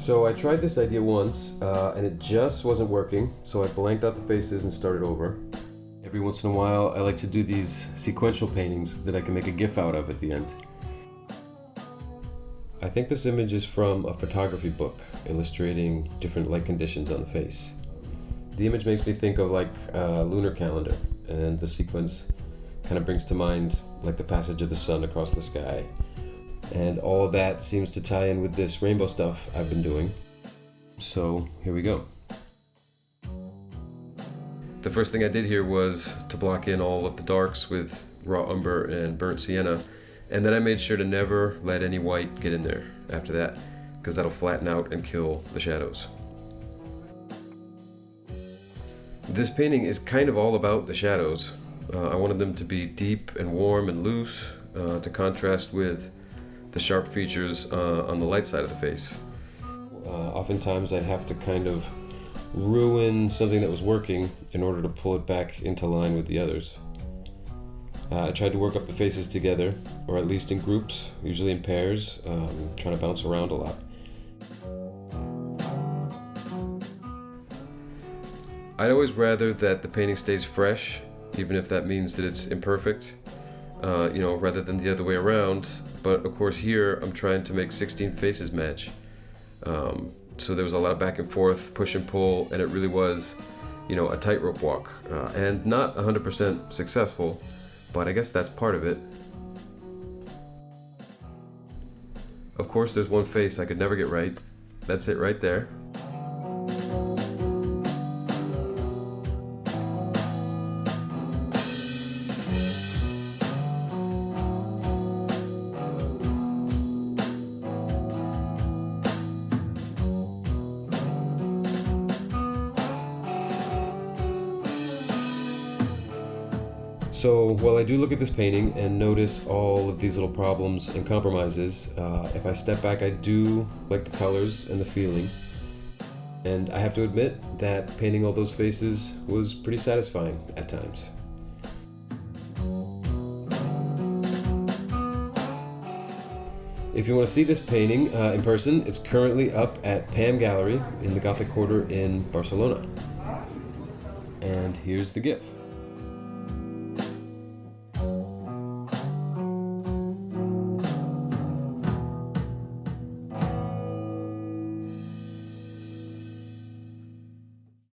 So I tried this idea once, and it just wasn't working, so I blanked out the faces and started over. Every once in a while, I like to do these sequential paintings that I can make a GIF out of at the end. I think this image is from a photography book illustrating different light conditions on the face. The image makes me think of like a lunar calendar, and the sequence kind of brings to mind like the passage of the sun across the sky. And all of that seems to tie in with this rainbow stuff I've been doing. So here we go. The first thing I did here was to block in all of the darks with raw umber and burnt sienna, and then I made sure to never let any white get in there after that, because that'll flatten out and kill the shadows. This painting is kind of all about the shadows. I wanted them to be deep and warm and loose to contrast with the sharp features on the light side of the face. Oftentimes I'd have to kind of ruin something that was working in order to pull it back into line with the others. I tried to work up the faces together, or at least in groups, usually in pairs, trying to bounce around a lot. I'd always rather that the painting stays fresh, even if that means that it's imperfect, rather than the other way around. But of course here I'm trying to make 16 faces match. So there was a lot of back and forth, push and pull, and it really was, a tightrope walk. And not 100% successful, but I guess that's part of it. Of course there's one face I could never get right. That's it right there. So while I do look at this painting and notice all of these little problems and compromises, if I step back, I do like the colors and the feeling. And I have to admit that painting all those faces was pretty satisfying at times. If you want to see this painting in person, it's currently up at Pam Gallery in the Gothic Quarter in Barcelona. And here's the GIF.